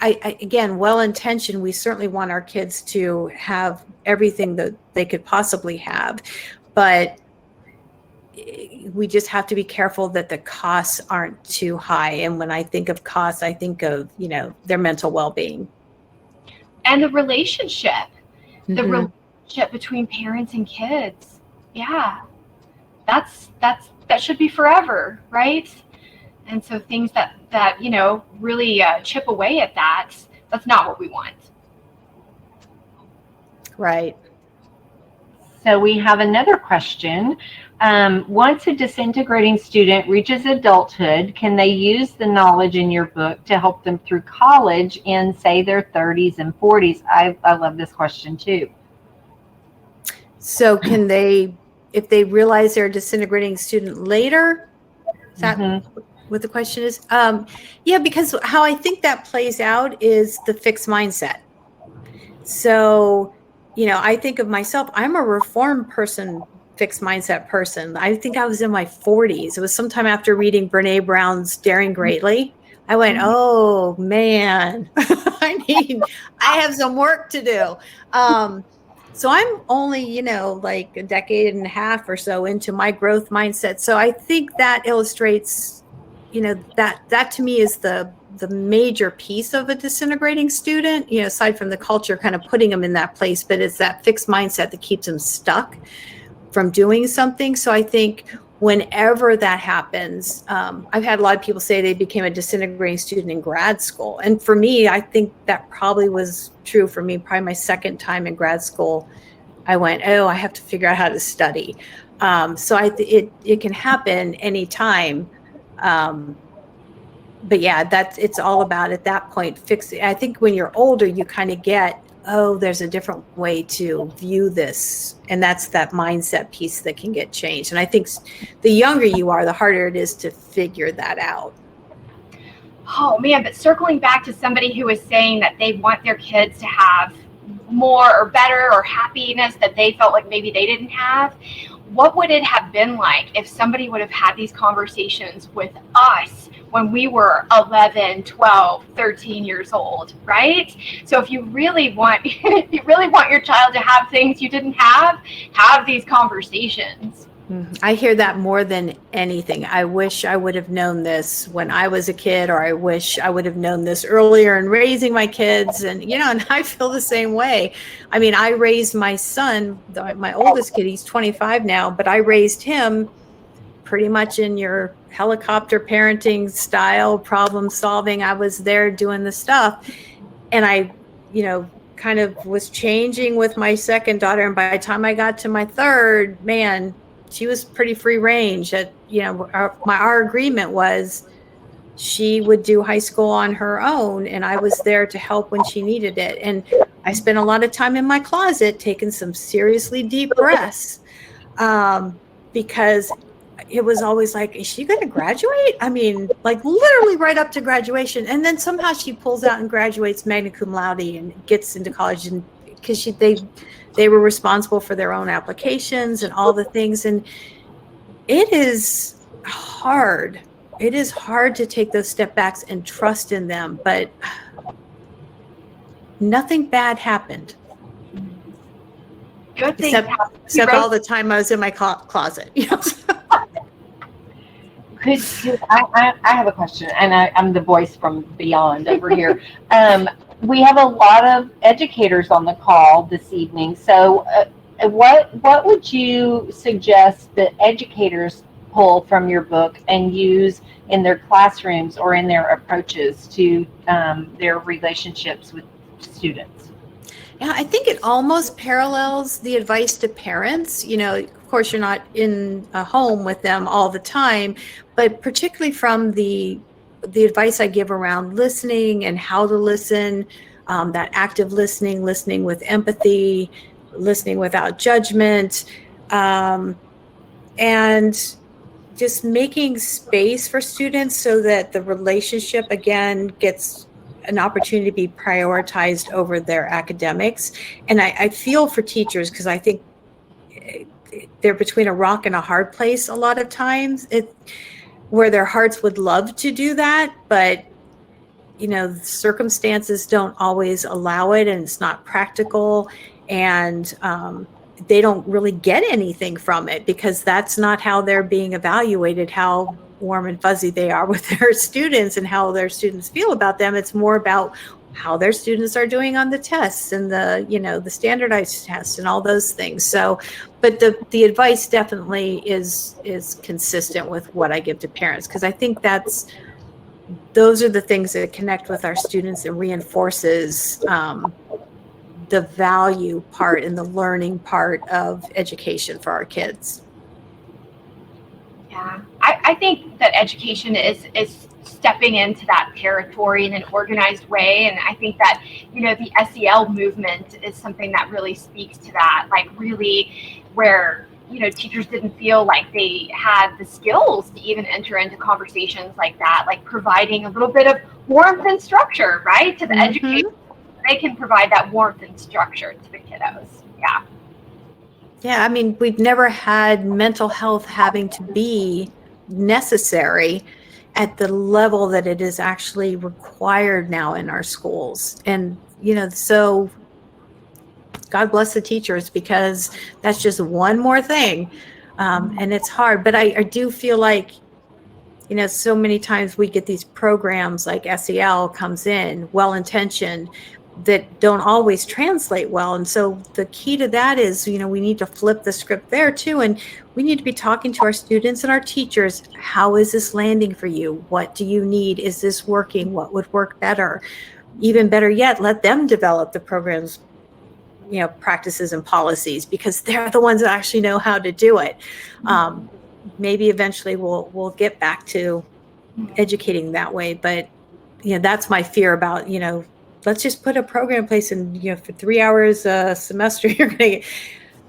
again, well-intentioned, we certainly want our kids to have everything that they could possibly have, but we just have to be careful that the costs aren't too high. And when I think of costs, I think of, their mental well-being. And the relationship, the Mhm. relationship between parents and kids. Yeah, that should be forever, right? And so things that really chip away at that, that's not what we want. Right. So we have another question. Once a disintegrating student reaches adulthood, can they use the knowledge in your book to help them through college in, say, their 30s and 40s? I love this question too. So can they, if they realize they're a disintegrating student later? Is that what the question is? Yeah, because how I think that plays out is the fixed mindset. So, I think of myself, I'm a reformed person, fixed mindset person. I think I was in my 40s. It was sometime after reading Brene Brown's Daring Greatly. I went, oh man, I have some work to do. So I'm only, like a decade and a half or so into my growth mindset. So I think that illustrates, that to me is the major piece of a disintegrating student, aside from the culture kind of putting them in that place, but it's that fixed mindset that keeps them stuck from doing something. So I think whenever that happens, I've had a lot of people say they became a disintegrating student in grad school. And for me, I think that probably was true for me. Probably my second time in grad school, I went, oh, I have to figure out how to study. So it can happen anytime. But yeah, it's all about at that point fixing. I think when you're older, you kind of get, oh, there's a different way to view this. And that's that mindset piece that can get changed. And I think the younger you are, the harder it is to figure that out. Oh man, but circling back to somebody who was saying that they want their kids to have more or better or happiness that they felt like maybe they didn't have, what would it have been like if somebody would have had these conversations with us when we were 11, 12, 13 years old, right? So if you really want your child to have things you didn't have these conversations. I hear that more than anything. I wish I would have known this when I was a kid, or I wish I would have known this earlier in raising my kids. And, and I feel the same way. I mean, I raised my son, my oldest kid, he's 25 now, but I raised him pretty much in your helicopter parenting style, problem solving. I was there doing the stuff. And I, kind of was changing with my second daughter. And by the time I got to my third, man, she was pretty free range. Our agreement was she would do high school on her own, and I was there to help when she needed it. And I spent a lot of time in my closet taking some seriously deep breaths, because it was always like, is she going to graduate? I mean, like literally right up to graduation. And then somehow she pulls out and graduates magna cum laude and gets into college, and because they were responsible for their own applications and all the things. And it is hard. It is hard to take those step backs and trust in them, but nothing bad happened. Good things happened. Except all the time I was in my closet. I have a question, and I'm the voice from beyond over here. We have a lot of educators on the call this evening. So what would you suggest that educators pull from your book and use in their classrooms or in their approaches to their relationships with students? Yeah, I think it almost parallels the advice to parents. Of course, you're not in a home with them all the time, but particularly from the advice I give around listening and how to listen, that active listening with empathy, listening without judgment, and just making space for students so that the relationship, again, gets an opportunity to be prioritized over their academics. And I feel for teachers, because I think they're between a rock and a hard place a lot of times, where their hearts would love to do that, but circumstances don't always allow it, and it's not practical, and they don't really get anything from it because that's not how they're being evaluated, how warm and fuzzy they are with their students and how their students feel about them. It's more about how their students are doing on the tests and the standardized tests and all those things. So, but the advice definitely is consistent with what I give to parents, because I think those are the things that connect with our students and reinforces the value part and the learning part of education for our kids. Yeah, I think that education is stepping into that territory in an organized way. And I think that, the SEL movement is something that really speaks to that, like really where, teachers didn't feel like they had the skills to even enter into conversations like that, like providing a little bit of warmth and structure, right, to the education. They can provide that warmth and structure to the kiddos. Yeah. Yeah, I mean, we've never had mental health having to be necessary at the level that it is actually required now in our schools. And, so God bless the teachers, because that's just one more thing. And it's hard, but I do feel like, so many times we get these programs like SEL comes in well-intentioned that don't always translate well. And so the key to that is, we need to flip the script there too. And we need to be talking to our students and our teachers. How is this landing for you? What do you need? Is this working? What would work better? Even better yet, let them develop the programs, practices and policies, because they're the ones that actually know how to do it. Maybe eventually we'll get back to educating that way. But, that's my fear about, let's just put a program in place and, for 3 hours a semester, you're going to get,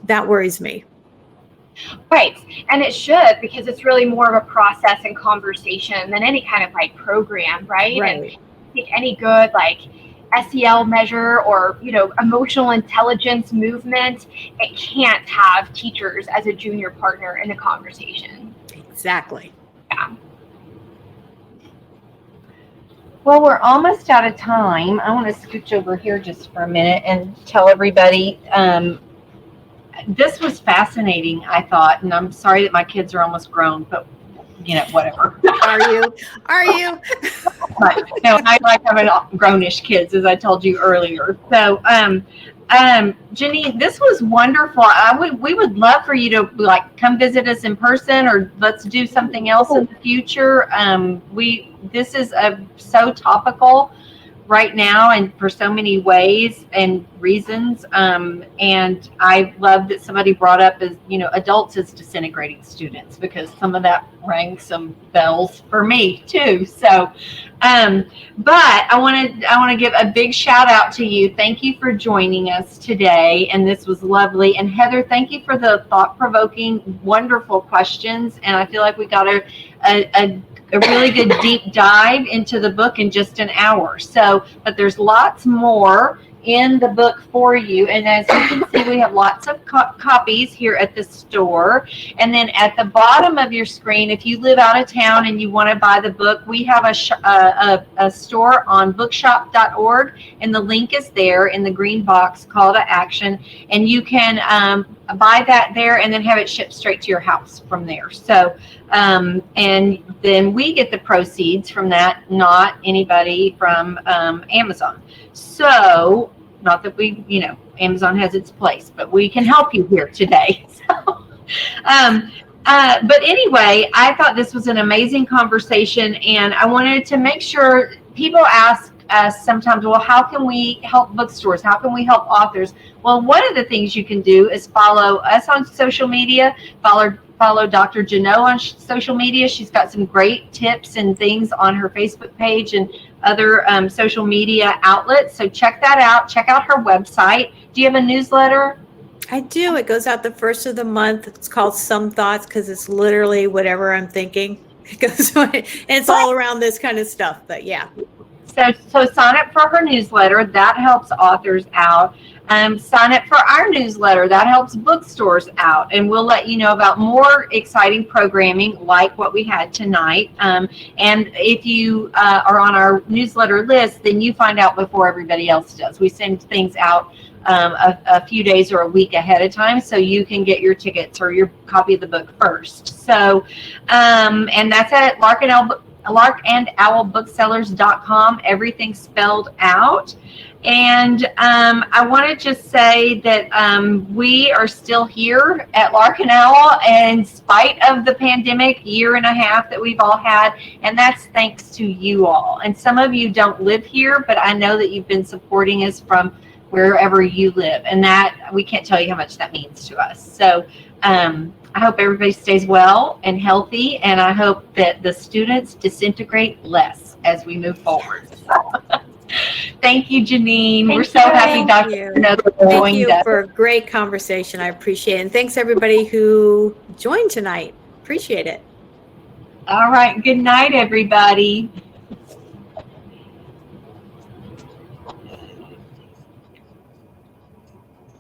that worries me. Right. And it should, because it's really more of a process and conversation than any kind of like program, right? And I think any good like SEL measure or, emotional intelligence movement, it can't have teachers as a junior partner in the conversation. Exactly. Yeah. Well, we're almost out of time. I want to scooch over here just for a minute and tell everybody this was fascinating, I thought, and I'm sorry that my kids are almost grown, but whatever. Are you? But, I like having grownish kids, as I told you earlier. So, Jeannine, this was wonderful. We would love for you to come visit us in person, or let's do something else in the future. This is so topical right now, and for so many ways and reasons. And I love that somebody brought up adults as disintegrating students, because some of that rang some bells for me too. So, but I want to give a big shout out to you. Thank you for joining us today, and this was lovely. And Heather, thank you for the thought-provoking, wonderful questions. And I feel like we got a really good deep dive into the book in just an hour. So, but there's lots more in the book for you. And as you can see, we have lots of copies here at the store. And then at the bottom of your screen, if you live out of town and you want to buy the book, we have a store on bookshop.org, and the link is there in the green box, call to action. And you can buy that there and then have it shipped straight to your house from there. So, and then we get the proceeds from that, not anybody from Amazon. So, not that we, Amazon has its place, but we can help you here today. So, but anyway, I thought this was an amazing conversation, and I wanted to make sure people ask us sometimes, well, how can we help bookstores? How can we help authors? Well, one of the things you can do is follow us on social media, follow Dr. Jannot on social media. She's got some great tips and things on her Facebook page and other social media outlets. So check that out. Check out her website. Do you have a newsletter? I do. It goes out the first of the month. It's called Some Thoughts, because it's literally whatever I'm thinking. It goes, and it's all around this kind of stuff. But yeah. So sign up for her newsletter. That helps authors out. Sign up for our newsletter. That helps bookstores out, and we'll let you know about more exciting programming like what we had tonight. And if you are on our newsletter list, then you find out before everybody else does. We send things out a few days or a week ahead of time, so you can get your tickets or your copy of the book first. So, and that's at larkandowlbooksellers.com. Everything's spelled out. And I want to just say that we are still here at Lark and Owl in spite of the pandemic year and a half that we've all had, and that's thanks to you all. And some of you don't live here, but I know that you've been supporting us from wherever you live, and that we can't tell you how much that means to us. So I hope everybody stays well and healthy, and I hope that the students disintegrate less as we move forward. Thank you, Jeannine. We're so happy Dr. Jannot joined us. Thank you for a great conversation. I appreciate it. And thanks everybody who joined tonight. Appreciate it. All right. Good night, everybody.